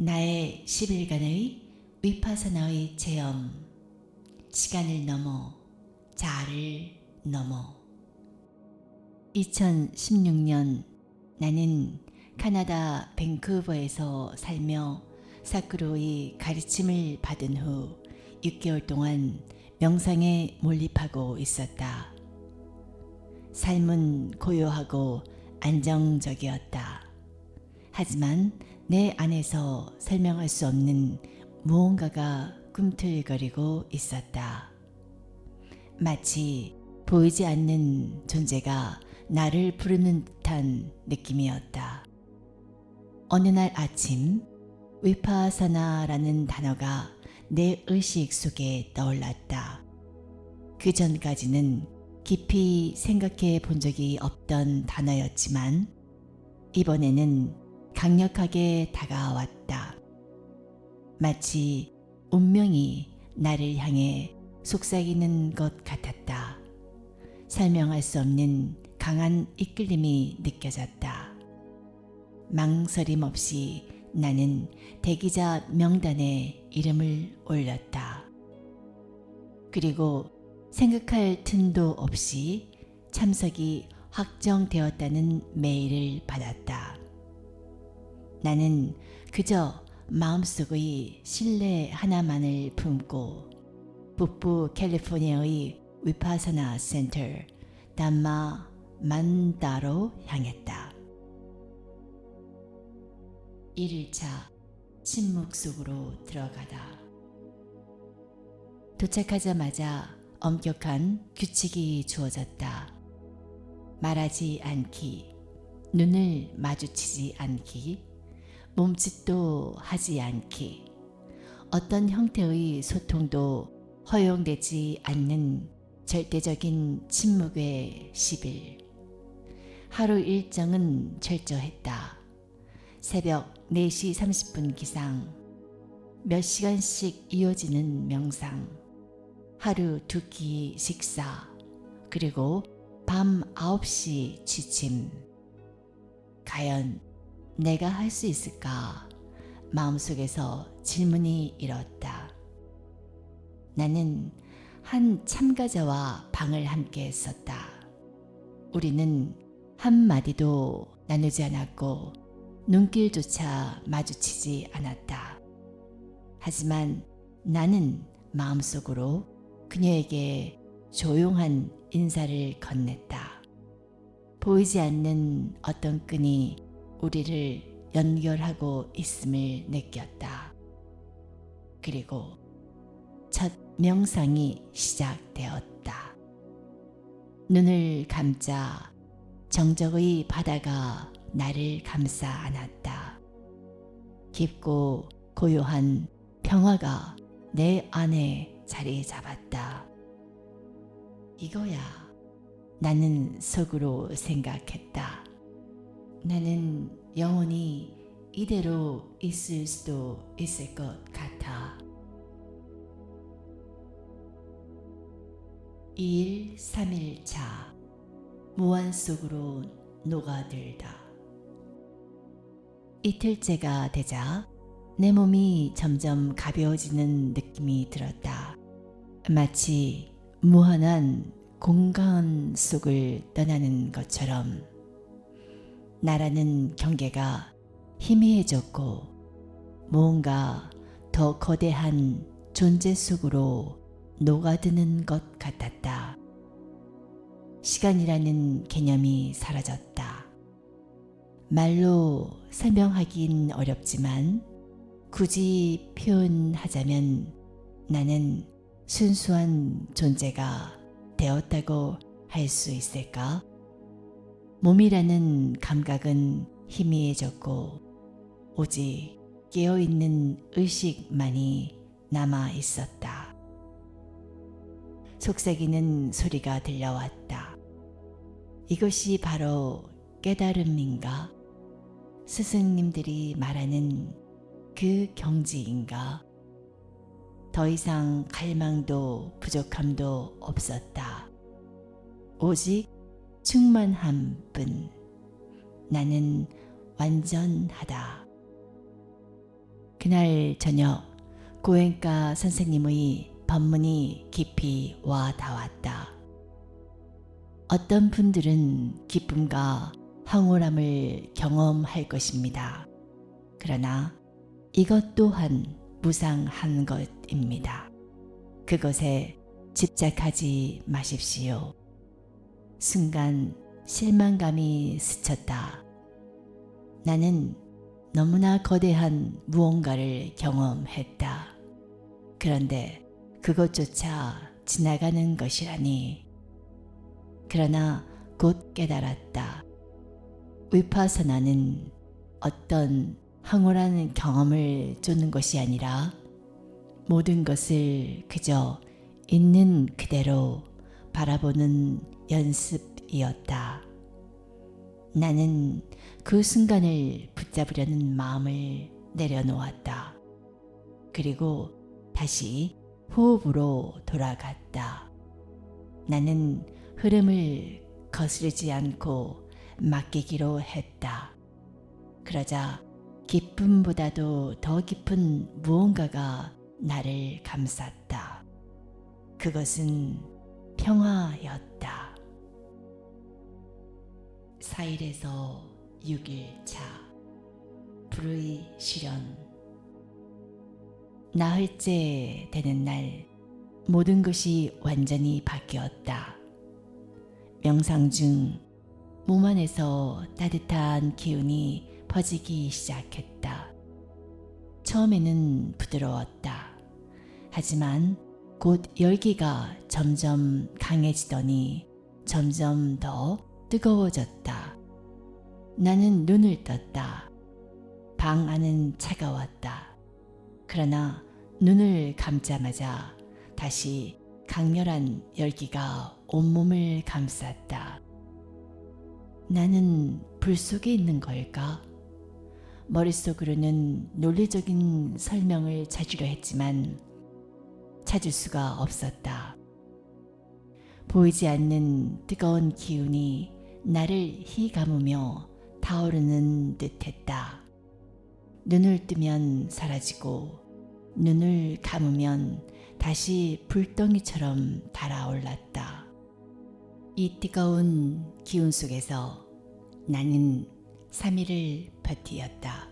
나의 10일간의 위파사나의 체험. 시간을 넘어, 자아를 넘어. 2016년 나는 캐나다 밴쿠버에서 살며 사쿠로의 가르침을 받은 후 6개월 동안 명상에 몰입하고 있었다. 삶은 고요하고 안정적이었다. 하지만 내 안에서 설명할 수 없는 무언가가 꿈틀거리고 있었다. 마치 보이지 않는 존재가 나를 부르는 듯한 느낌이었다. 어느 날 아침, 위파사나라는 단어가 내 의식 속에 떠올랐다. 그 전까지는 깊이 생각해 본 적이 없던 단어였지만 이번에는 강력하게 다가왔다. 마치 운명이 나를 향해 속삭이는 것 같았다. 설명할 수 없는 강한 이끌림이 느껴졌다. 망설임 없이 나는 대기자 명단에 이름을 올렸다. 그리고 생각할 틈도 없이 참석이 확정되었다는 메일을 받았다. 나는 그저 마음속의 신뢰 하나만을 품고 북부 캘리포니아의 위파사나 센터 담마 만다로 향했다. 1일차 침묵 속으로 들어가다. 도착하자마자 엄격한 규칙이 주어졌다. 말하지 않기, 눈을 마주치지 않기, 몸짓도 하지 않기, 어떤 형태의 소통도 허용되지 않는 절대적인 침묵의 10일. 하루 일정은 철저했다. 새벽 4시 30분 기상, 몇 시간씩 이어지는 명상, 하루 2끼 식사, 그리고 밤 9시 취침. 과연 내가 할 수 있을까? 마음속에서 질문이 일었다. 나는 한 참가자와 방을 함께 했었다. 우리는 한마디도 나누지 않았고 눈길조차 마주치지 않았다. 하지만 나는 마음속으로 그녀에게 조용한 인사를 건넸다. 보이지 않는 어떤 끈이 우리를 연결하고 있음을 느꼈다. 그리고 첫 명상이 시작되었다. 눈을 감자 정적의 바다가 나를 감싸 안았다. 깊고 고요한 평화가 내 안에 자리 잡았다. 이거야, 나는 속으로 생각했다. 나는 영원히 이대로 있을 수도 있을 것 같아. 2일 3일차 무한 속으로 녹아들다. 이틀째가 되자 내 몸이 점점 가벼워지는 느낌이 들었다. 마치 무한한 공간 속을 떠나는 것처럼 나라는 경계가 희미해졌고 무언가 더 거대한 존재 속으로 녹아드는 것 같았다. 시간이라는 개념이 사라졌다. 말로 설명하긴 어렵지만 굳이 표현하자면 나는 순수한 존재가 되었다고 할 수 있을까? 몸이라는 감각은 희미해졌고 오직 깨어있는 의식만이 남아 있었다. 속삭이는 소리가 들려왔다. 이것이 바로 깨달음인가? 스승님들이 말하는 그 경지인가? 더 이상 갈망도 부족함도 없었다. 오직 충만함뿐. 나는 완전하다. 그날 저녁 고행가 선생님의 법문이 깊이 와 닿았다. 어떤 분들은 기쁨과 황홀함을 경험할 것입니다. 그러나 이것 또한 무상한 것입니다. 그것에 집착하지 마십시오. 순간 실망감이 스쳤다. 나는 너무나 거대한 무언가를 경험했다. 그런데 그것조차 지나가는 것이라니. 그러나 곧 깨달았다. 위파사나는 어떤 황홀한 경험을 쫓는 것이 아니라 모든 것을 그저 있는 그대로 바라보는 연습이었다. 나는 그 순간을 붙잡으려는 마음을 내려놓았다. 그리고 다시 호흡으로 돌아갔다. 나는 흐름을 거스르지 않고 맡기기로 했다. 그러자 기쁨보다도 더 깊은 무언가가 나를 감쌌다. 그것은 평화였다. 4일에서 6일 차 불의 실현. 나흘째 되는 날 모든 것이 완전히 바뀌었다. 명상 중 몸 안에서 따뜻한 기운이 퍼지기 시작했다. 처음에는 부드러웠다. 하지만 곧 열기가 점점 강해지더니 점점 더 뜨거워졌다. 나는 눈을 떴다. 방 안은 차가웠다. 그러나 눈을 감자마자 다시 강렬한 열기가 온몸을 감쌌다. 나는 불 속에 있는 걸까? 머릿속으로는 논리적인 설명을 찾으려 했지만 찾을 수가 없었다. 보이지 않는 뜨거운 기운이 나를 휘감으며 타오르는 듯했다. 눈을 뜨면 사라지고 눈을 감으면 다시 불덩이처럼 달아올랐다. 이 뜨거운 기운 속에서 나는 3일을 버티었다.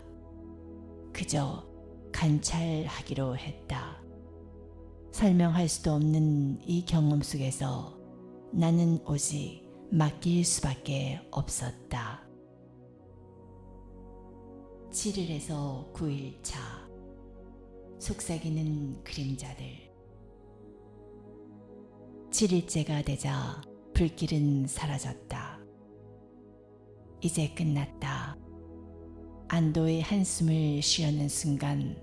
그저 관찰하기로 했다. 설명할 수도 없는 이 경험 속에서 나는 오직 맡길 수밖에 없었다. 7일에서 9일 차 속삭이는 그림자들. 7일째가 되자 불길은 사라졌다. 이제 끝났다. 안도의 한숨을 쉬려는 순간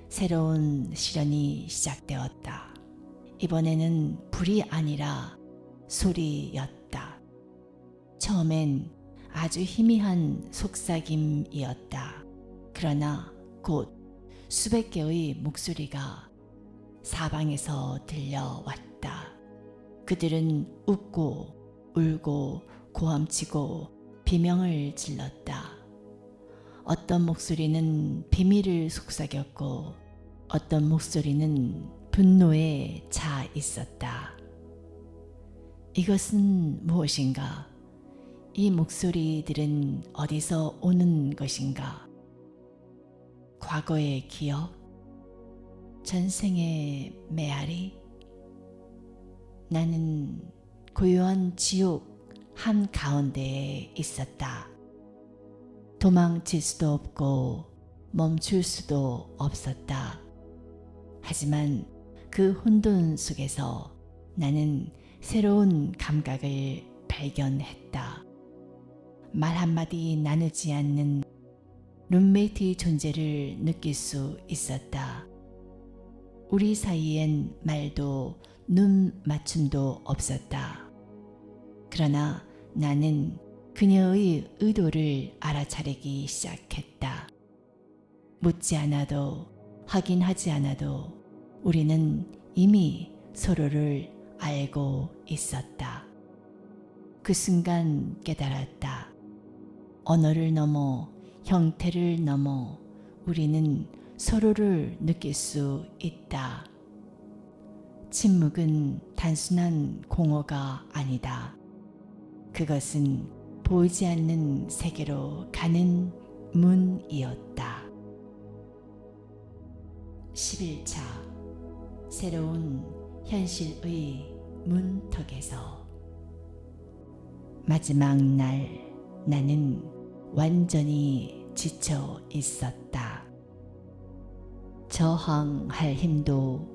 새로운 실현이 시작되었다. 이번에는 불이 아니라 소리였다. 처음엔 아주 희미한 속삭임이었다. 그러나 곧 수백 개의 목소리가 사방에서 들려왔다. 그들은 웃고 울고 고함치고 비명을 질렀다. 어떤 목소리는 비밀을 속삭였고 어떤 목소리는 분노에 차 있었다. 이것은 무엇인가? 이 목소리들은 어디서 오는 것인가? 과거의 기억? 전생의 메아리? 나는 고요한 지옥 한가운데에 있었다. 도망칠 수도 없고 멈출 수도 없었다. 하지만 그 혼돈 속에서 나는 새로운 감각을 발견했다. 말 한마디 나누지 않는 룸메이트의 존재를 느낄 수 있었다. 우리 사이엔 말도 눈 맞춤도 없었다. 그러나 나는 그녀의 의도를 알아차리기 시작했다. 묻지 않아도 확인하지 않아도 우리는 이미 서로를 알고 있었다. 그 순간 깨달았다. 언어를 넘어 형태를 넘어 우리는 서로를 느낄 수 있다. 침묵은 단순한 공허가 아니다. 그것은 보이지 않는 세계로 가는 문이었다. 11차 새로운 현실의 문턱에서 마지막 날 나는 완전히 지쳐 있었다. 저항할 힘도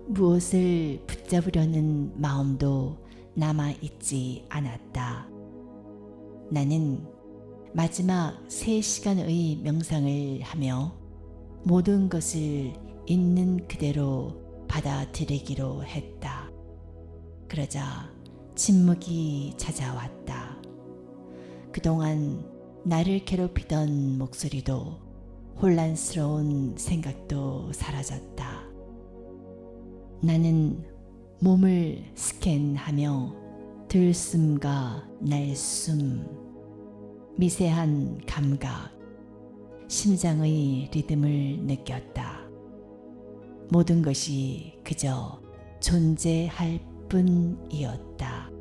무엇을 붙잡으려는 마음도 남아있지 않았다. 나는 마지막 3시간의 명상을 하며 모든 것을 있는 그대로 받아들이기로 했다. 그러자 침묵이 찾아왔다. 그동안 나를 괴롭히던 목소리도 혼란스러운 생각도 사라졌다. 나는 몸을 스캔하며 들숨과 날숨, 미세한 감각, 심장의 리듬을 느꼈다. 모든 것이 그저 존재할 뿐이었다.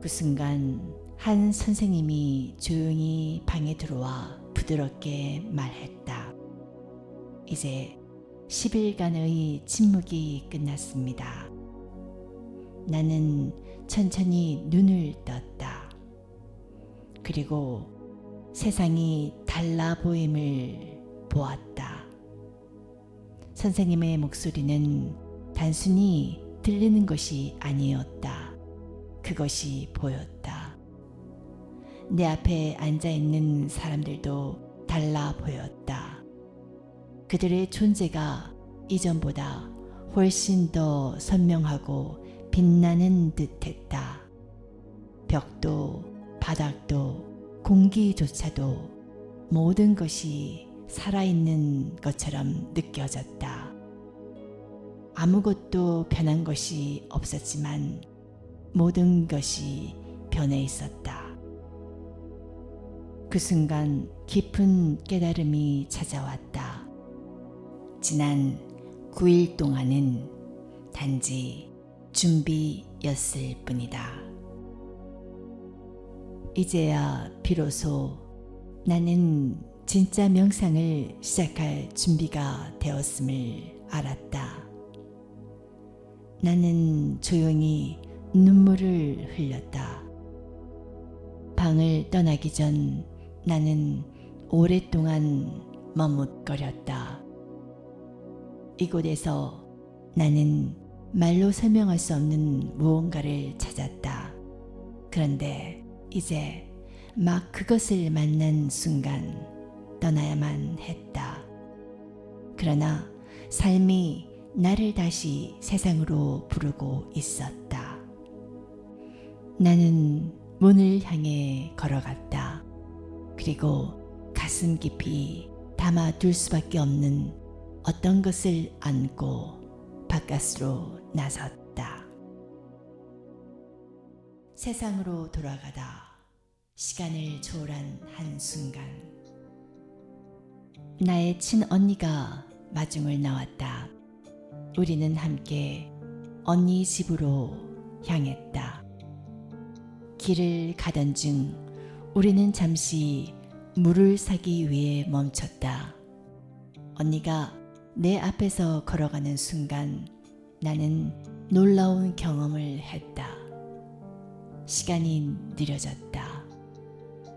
그 순간 한 선생님이 조용히 방에 들어와 부드럽게 말했다. 이제 10일간의 침묵이 끝났습니다. 나는 천천히 눈을 떴다. 그리고 세상이 달라 보임을 보았다. 선생님의 목소리는 단순히 들리는 것이 아니었다. 그것이 보였다. 내 앞에 앉아있는 사람들도 달라 보였다. 그들의 존재가 이전보다 훨씬 더 선명하고 빛나는 듯했다. 벽도 바닥도 공기조차도 모든 것이 살아있는 것처럼 느껴졌다. 아무것도 변한 것이 없었지만 모든 것이 변해 있었다. 그 순간 깊은 깨달음이 찾아왔다. 지난 9일 동안은 단지 준비였을 뿐이다. 이제야 비로소 나는 진짜 명상을 시작할 준비가 되었음을 알았다. 나는 조용히 눈물을 흘렸다. 방을 떠나기 전 나는 오랫동안 머뭇거렸다. 이곳에서 나는 말로 설명할 수 없는 무언가를 찾았다. 그런데 이제 막 그것을 만난 순간 떠나야만 했다. 그러나 삶이 나를 다시 세상으로 부르고 있었다. 나는 문을 향해 걸어갔다. 그리고 가슴 깊이 담아둘 수밖에 없는 어떤 것을 안고 바깥으로 나섰다. 세상으로 돌아가다 시간을 초월한 한순간 나의 친언니가 마중을 나왔다. 우리는 함께 언니 집으로 향했다. 길을 가던 중 우리는 잠시 물을 사기 위해 멈췄다. 언니가 내 앞에서 걸어가는 순간 나는 놀라운 경험을 했다. 시간이 느려졌다.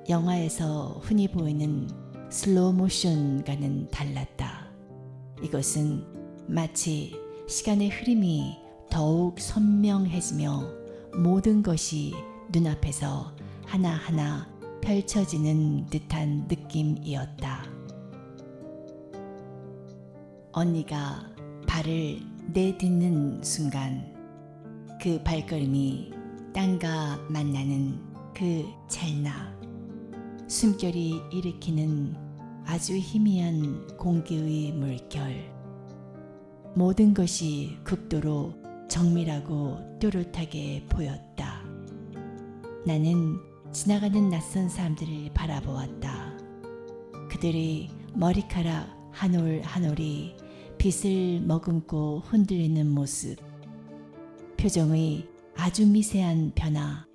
영화에서 흔히 보이는 슬로우 모션과는 달랐다. 이것은 마치 시간의 흐름이 더욱 선명해지며 모든 것이 눈앞에서 하나하나 펼쳐지는 듯한 느낌이었다. 언니가 발을 내딛는 순간 그 발걸음이 땅과 만나는 그 찰나 숨결이 일으키는 아주 희미한 공기의 물결 모든 것이 극도로 정밀하고 또렷하게 보였다. 나는 지나가는 낯선 사람들을 바라보았다. 그들의 머리카락 한 올 한 올이 빛을 머금고 흔들리는 모습, 표정의 아주 미세한 변화,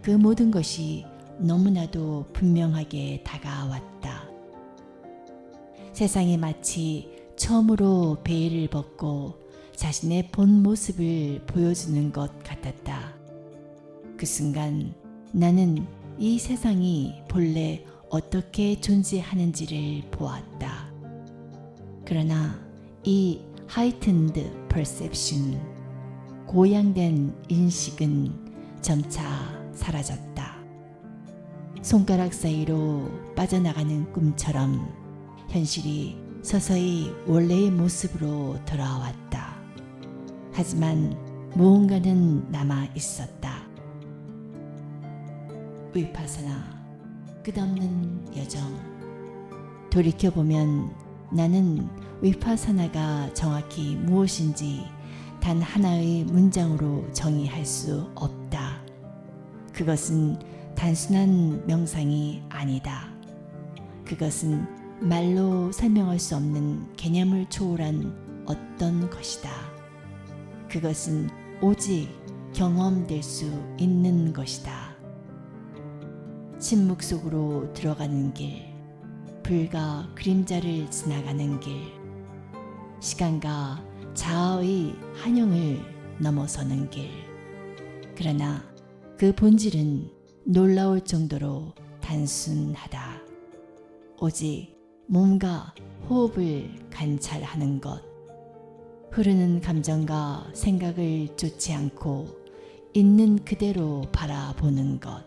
그 모든 것이 너무나도 분명하게 다가왔다. 세상이 마치 처음으로 베일을 벗고 자신의 본 모습을 보여주는 것 같았다. 그 순간 나는 이 세상이 본래 어떻게 존재하는지를 보았다. 그러나 이 heightened perception, 고양된 인식은 점차 사라졌다. 손가락 사이로 빠져나가는 꿈처럼 현실이 서서히 원래의 모습으로 돌아왔다. 하지만 무언가는 남아 있었다. 위파사나, 끝없는 여정. 돌이켜보면 나는 위파사나가 정확히 무엇인지 단 하나의 문장으로 정의할 수 없다. 그것은 단순한 명상이 아니다. 그것은 말로 설명할 수 없는 개념을 초월한 어떤 것이다. 그것은 오직 경험될 수 있는 것이다. 침묵 속으로 들어가는 길, 불과 그림자를 지나가는 길, 시간과 자아의 한영을 넘어서는 길. 그러나 그 본질은 놀라울 정도로 단순하다. 오직 몸과 호흡을 관찰하는 것, 흐르는 감정과 생각을 쫓지 않고 있는 그대로 바라보는 것,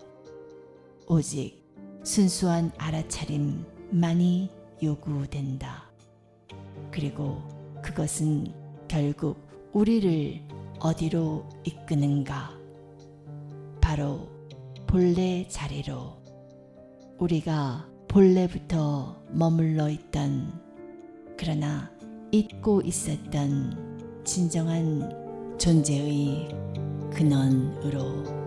오직 순수한 알아차림만이 요구된다. 그리고 그것은 결국 우리를 어디로 이끄는가? 바로 본래 자리로, 우리가 본래부터 머물러 있던, 그러나 잊고 있었던 진정한 존재의 근원으로.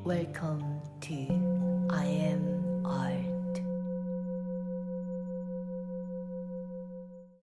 Welcome to I am